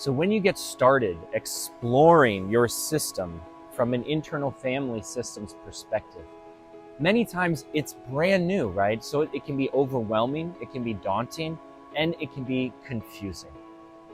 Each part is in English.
So when you get started exploring your system from an internal family systems perspective, many times it's brand new, right? So it can be overwhelming, it can be daunting, and it can be confusing.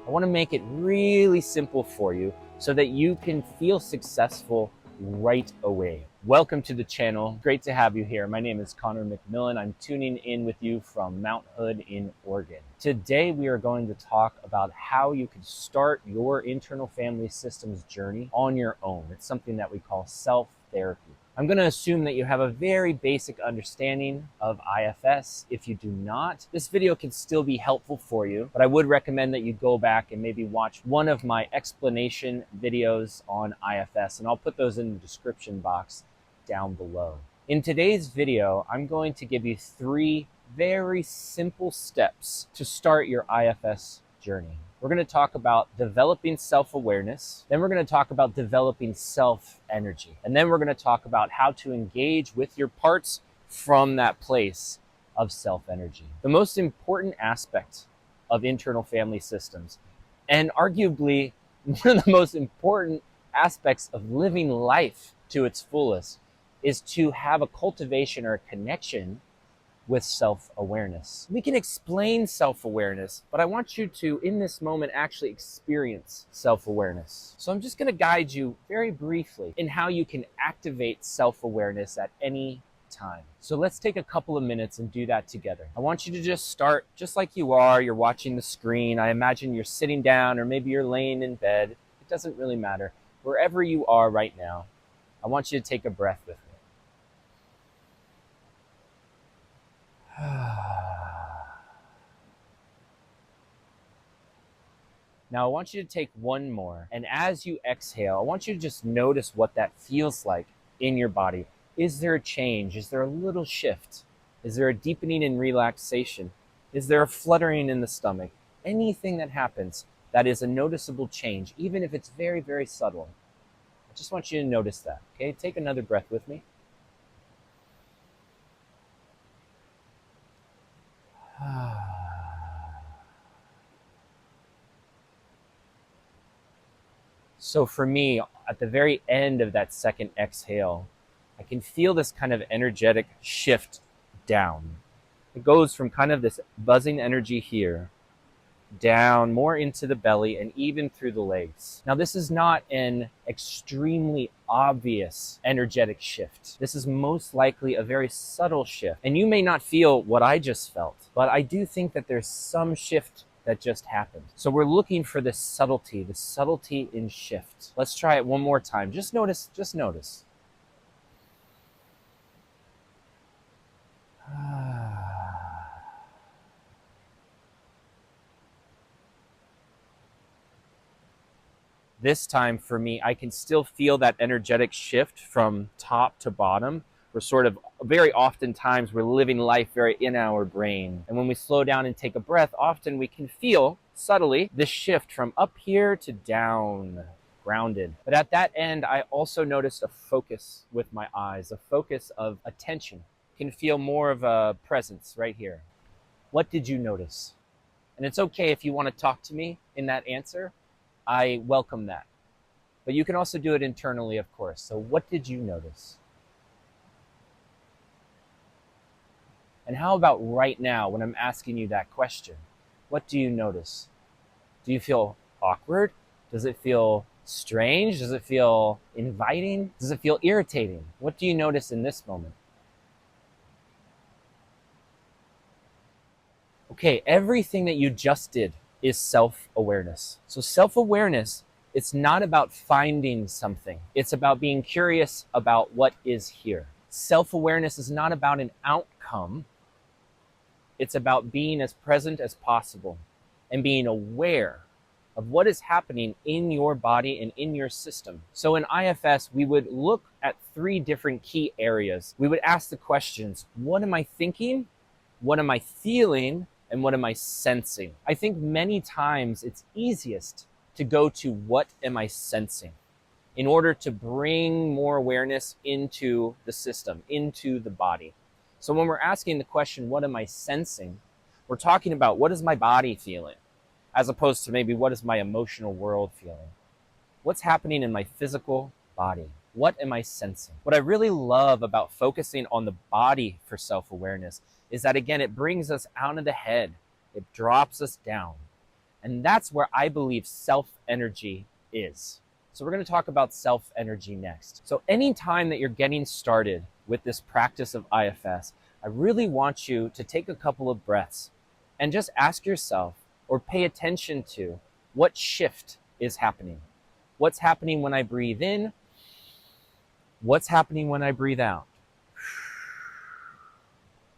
I want to make it really simple for you so that you can feel successful right away. Welcome to the channel. Great to have you here. My name is Conor McMillen. I'm tuning in with you from Mount Hood in Oregon. Today, we are going to talk about how you can start your internal family systems journey on your own. It's something that we call self-therapy. I'm going to assume that you have a very basic understanding of IFS. If you do not, this video can still be helpful for you, but I would recommend that you go back and maybe watch one of my explanation videos on IFS, and I'll put those in the description box down below. In today's video, I'm going to give you 3 very simple steps to start your IFS journey. We're going to talk about developing self-awareness, then we're going to talk about developing self-energy, and then we're going to talk about how to engage with your parts from that place of self-energy. The most important aspect of internal family systems, and arguably one of the most important aspects of living life to its fullest, is to have a cultivation or a connection with self-awareness. We can explain self-awareness, but I want you to, in this moment, actually experience self-awareness. So I'm just going to guide you very briefly in how you can activate self-awareness at any time. So let's take a couple of minutes and do that together. I want you to just start just like you are. You're watching the screen. I imagine you're sitting down, or maybe you're laying in bed. It doesn't really matter. Wherever you are right now, I want you to take a breath with me. Now I want you to take one more, and as you exhale, I want you to just notice what that feels like in your body. Is there a change? Is there a little shift? Is there a deepening and relaxation? Is there a fluttering in the stomach? Anything that happens that is a noticeable change, even if it's very, very subtle. I just want you to notice that, okay? Take another breath with me. So for me, at the very end of that second exhale, I can feel this kind of energetic shift down. It goes from kind of this buzzing energy here, down more into the belly and even through the legs. Now, this is not an extremely obvious energetic shift. This is most likely a very subtle shift. And you may not feel what I just felt, but I do think that there's some shift that just happened. So we're looking for this subtlety in shift. Let's try it one more time. Just notice, just notice. This time for me, I can still feel that energetic shift from top to bottom. We're sort of, very oftentimes, we're living life very in our brain. And when we slow down and take a breath, often we can feel subtly this shift from up here to down, grounded. But at that end, I also noticed a focus with my eyes, a focus of attention. Can feel more of a presence right here. What did you notice? And it's okay if you want to talk to me in that answer. I welcome that. But you can also do it internally, of course. So what did you notice? And how about right now when I'm asking you that question? What do you notice? Do you feel awkward? Does it feel strange? Does it feel inviting? Does it feel irritating? What do you notice in this moment? Okay, everything that you just did is self-awareness. So self-awareness, it's not about finding something. It's about being curious about what is here. Self-awareness is not about an outcome. It's about being as present as possible and being aware of what is happening in your body and in your system. So in IFS, we would look at 3 different key areas. We would ask the questions, what am I thinking? What am I feeling? And what am I sensing? I think many times it's easiest to go to what am I sensing in order to bring more awareness into the system, into the body. So when we're asking the question, what am I sensing? We're talking about, what is my body feeling? as opposed to maybe what is my emotional world feeling? What's happening in my physical body? What am I sensing? What I really love about focusing on the body for self-awareness is that, again, it brings us out of the head. It drops us down. And that's where I believe self-energy is. So we're going to talk about self-energy next. So anytime that you're getting started with this practice of IFS, I really want you to take a couple of breaths and just ask yourself or pay attention to what shift is happening. What's happening when I breathe in? What's happening when I breathe out?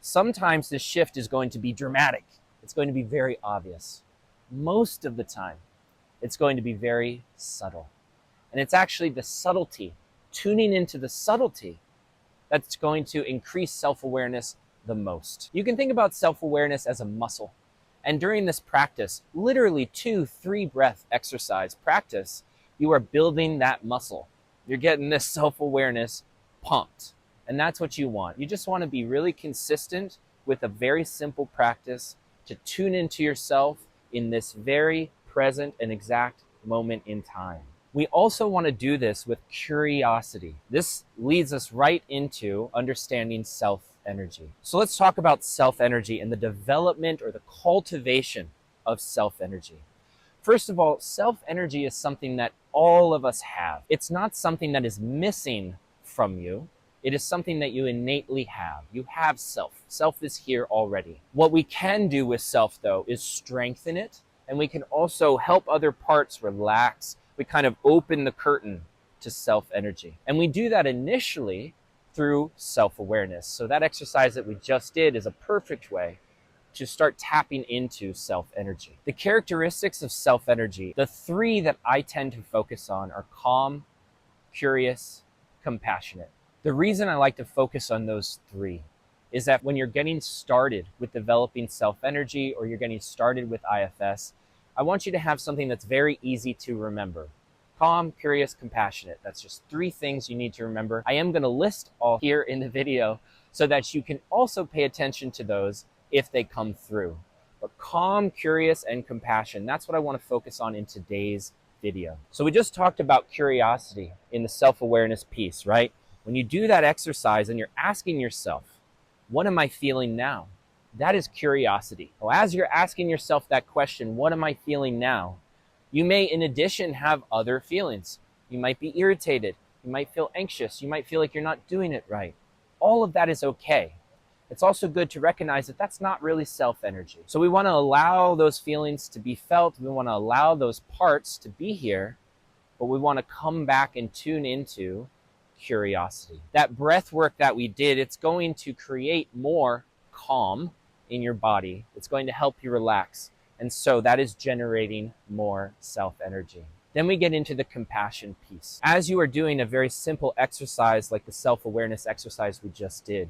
Sometimes this shift is going to be dramatic. It's going to be very obvious. Most of the time, it's going to be very subtle. And it's actually the subtlety, tuning into the subtlety, that's going to increase self-awareness the most. You can think about self-awareness as a muscle. And during this practice, literally 2-3 breath exercise practice, you are building that muscle. You're getting this self-awareness pumped. And that's what you want. You just want to be really consistent with a very simple practice to tune into yourself in this very present and exact moment in time. We also want to do this with curiosity. This leads us right into understanding self-energy. So let's talk about self-energy and the development or the cultivation of self-energy. First of all, self-energy is something that all of us have. It's not something that is missing from you. It is something that you innately have. You have self. Self is here already. What we can do with self, though, is strengthen it, and we can also help other parts relax. We kind of open the curtain to self-energy. And we do that initially through self-awareness. So that exercise that we just did is a perfect way to start tapping into self-energy. The characteristics of self-energy, the 3 that I tend to focus on are calm, curious, compassionate. The reason I like to focus on those 3 is that when you're getting started with developing self-energy or you're getting started with IFS, I want you to have something that's very easy to remember. Calm, curious, compassionate. That's just 3 things you need to remember. I am going to list all here in the video so that you can also pay attention to those if they come through. But calm, curious, and compassion, that's what I want to focus on in today's video. So we just talked about curiosity in the self-awareness piece, right? When you do that exercise and you're asking yourself, what am I feeling now? That is curiosity. Well, as you're asking yourself that question, what am I feeling now? You may, in addition, have other feelings. You might be irritated. You might feel anxious. You might feel like you're not doing it right. All of that is okay. It's also good to recognize that that's not really self-energy. So we want to allow those feelings to be felt. We want to allow those parts to be here, but we want to come back and tune into curiosity. That breath work that we did, it's going to create more calm in your body. It's going to help you relax. And so that is generating more self-energy. Then we get into the compassion piece. As you are doing a very simple exercise like the self-awareness exercise we just did,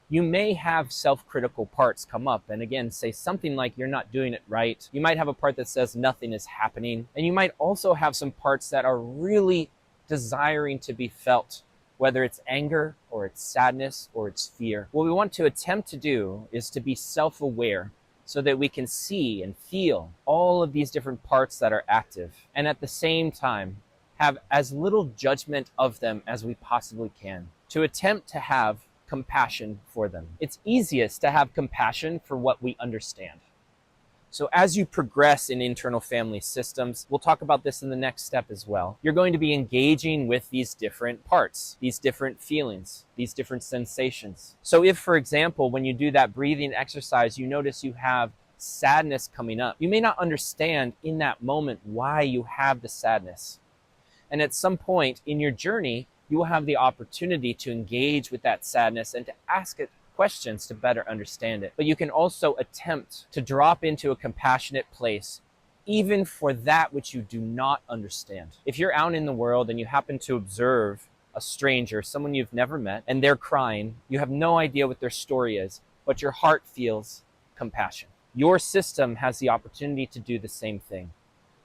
you may have self-critical parts come up and again say something like you're not doing it right. You might have a part that says nothing is happening. And you might also have some parts that are really desiring to be felt, whether it's anger or it's sadness or it's fear. What we want to attempt to do is to be self-aware so that we can see and feel all of these different parts that are active, and at the same time have as little judgment of them as we possibly can, to attempt to have compassion for them. It's easiest to have compassion for what we understand. So as you progress in internal family systems, we'll talk about this in the next step as well, you're going to be engaging with these different parts, these different feelings, these different sensations. So if, for example, when you do that breathing exercise, you notice you have sadness coming up, you may not understand in that moment why you have the sadness. And at some point in your journey, you will have the opportunity to engage with that sadness and to ask it questions to better understand it. But you can also attempt to drop into a compassionate place, even for that which you do not understand. If you're out in the world and you happen to observe a stranger, someone you've never met, and they're crying, you have no idea what their story is, but your heart feels compassion. Your system has the opportunity to do the same thing.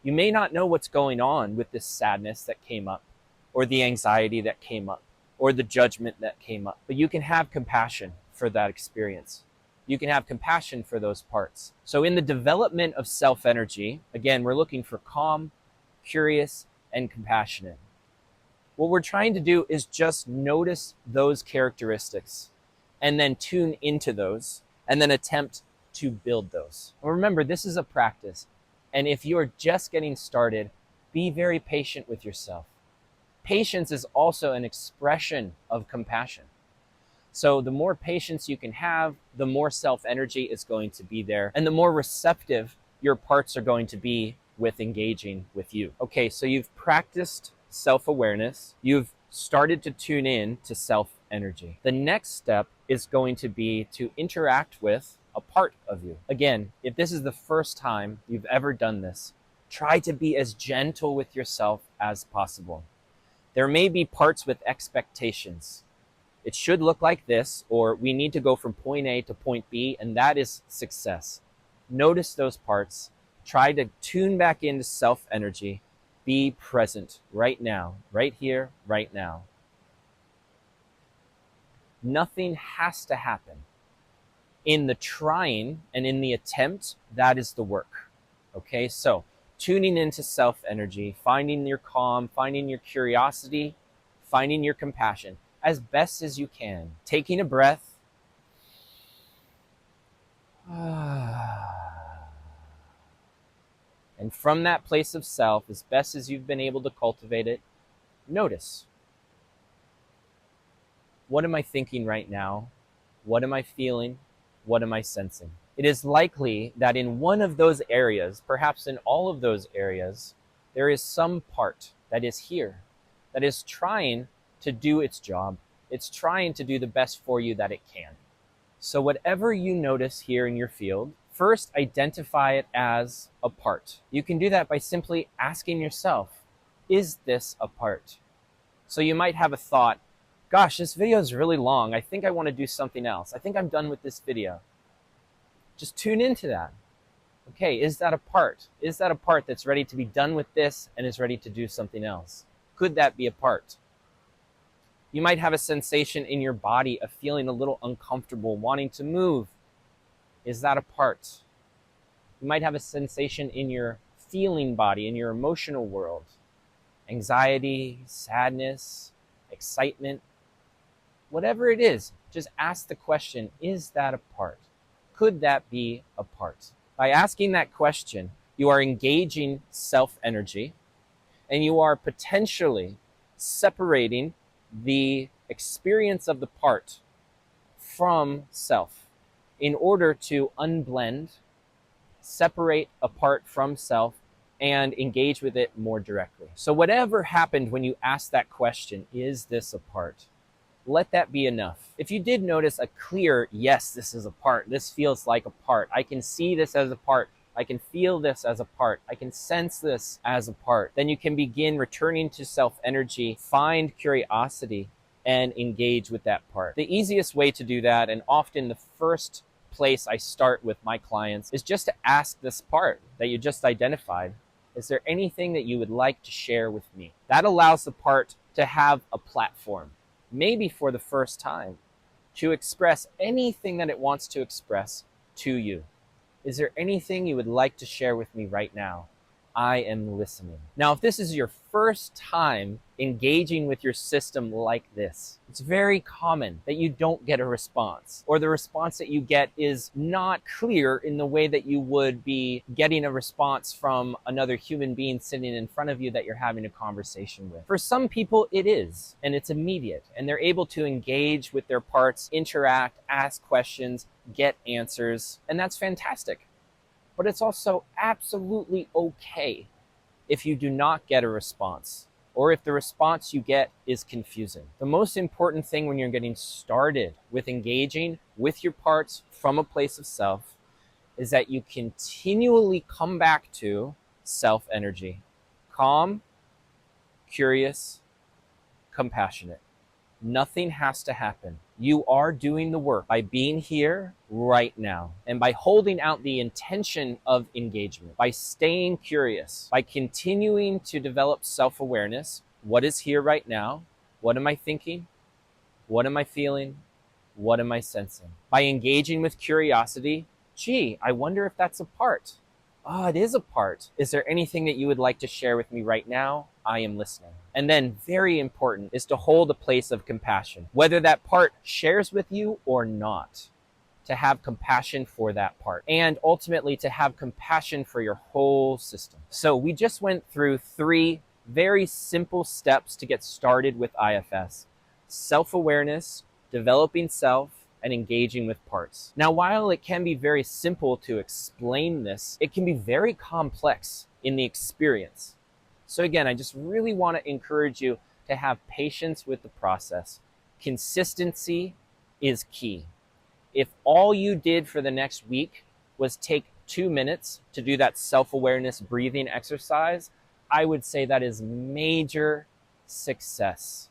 You may not know what's going on with this sadness that came up, or the anxiety that came up, or the judgment that came up, but you can have compassion for that experience. You can have compassion for those parts. So in the development of self-energy, again, we're looking for calm, curious, and compassionate. What we're trying to do is just notice those characteristics and then tune into those and then attempt to build those. Remember, this is a practice. And if you're just getting started, be very patient with yourself. Patience is also an expression of compassion. So the more patience you can have, the more self-energy is going to be there, and the more receptive your parts are going to be with engaging with you. Okay, so you've practiced self-awareness. You've started to tune in to self-energy. The next step is going to be to interact with a part of you. Again, if this is the first time you've ever done this, try to be as gentle with yourself as possible. There may be parts with expectations. It should look like this, or we need to go from point A to point B, and that is success. Notice those parts. Try to tune back into self-energy. Be present right now, right here, right now. Nothing has to happen. In the trying and in the attempt, that is the work. Okay, so tuning into self-energy, finding your calm, finding your curiosity, finding your compassion as best as you can. Taking a breath. And from that place of self, as best as you've been able to cultivate it, notice. What am I thinking right now? What am I feeling? What am I sensing? It is likely that in one of those areas, perhaps in all of those areas, there is some part that is here, that is trying to do its job. It's trying to do the best for you that it can. So whatever you notice here in your field, first identify it as a part. You can do that by simply asking yourself, is this a part? So you might have a thought, gosh, this video is really long. I think I want to do something else. I think I'm done with this video. Just tune into that. Okay, is that a part? Is that a part that's ready to be done with this and is ready to do something else? Could that be a part? You might have a sensation in your body of feeling a little uncomfortable, wanting to move. Is that a part? You might have a sensation in your feeling body, in your emotional world. Anxiety, sadness, excitement. Whatever it is, just ask the question, is that a part? Could that be a part? By asking that question, you are engaging self-energy, and you are potentially separating the experience of the part from self in order to unblend, separate a part from self, and engage with it more directly. So whatever happened when you asked that question, is this a part? Let that be enough. If you did notice a clear, yes, this is a part, this feels like a part, I can see this as a part, I can feel this as a part, I can sense this as a part, then you can begin returning to self-energy, find curiosity, and engage with that part. The easiest way to do that, and often the first place I start with my clients, is just to ask this part that you just identified, is there anything that you would like to share with me? That allows the part to have a platform, maybe for the first time, to express anything that it wants to express to you. Is there anything you would like to share with me right now? I am listening. Now, if this is your first time engaging with your system like this, it's very common that you don't get a response, or the response that you get is not clear in the way that you would be getting a response from another human being sitting in front of you that you're having a conversation with. For some people, it is, and it's immediate, and they're able to engage with their parts, interact, ask questions, get answers, and that's fantastic. But it's also absolutely okay if you do not get a response, or if the response you get is confusing. The most important thing when you're getting started with engaging with your parts from a place of self is that you continually come back to self-energy. Calm, curious, compassionate. Nothing has to happen. You are doing the work by being here right now, and by holding out the intention of engagement, by staying curious, by continuing to develop self-awareness. What is here right now? What am I thinking? What am I feeling? What am I sensing? By engaging with curiosity, gee, I wonder if that's a part. Oh, it is a part. Is there anything that you would like to share with me right now? I am listening. And then, very important, is to hold a place of compassion, whether that part shares with you or not. To have compassion for that part, and ultimately to have compassion for your whole system. So we just went through 3 very simple steps to get started with IFS: self-awareness, developing self, and engaging with parts. Now, while it can be very simple to explain this, it can be very complex in the experience. So again, I just really want to encourage you to have patience with the process. Consistency is key. If all you did for the next week was take 2 minutes to do that self-awareness breathing exercise, I would say that is major success.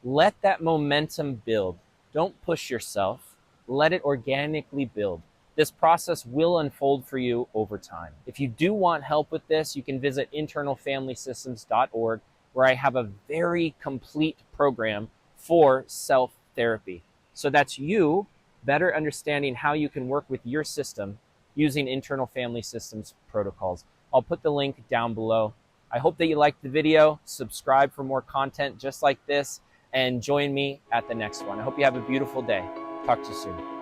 Let that momentum build. Don't push yourself. Let it organically build. This process will unfold for you over time. If you do want help with this, you can visit internalfamilysystems.org, where I have a very complete program for self-therapy. So that's you better understanding how you can work with your system using internal family systems protocols. I'll put the link down below. I hope that you liked the video. Subscribe for more content just like this, and join me at the next one. I hope you have a beautiful day. Talk to you soon.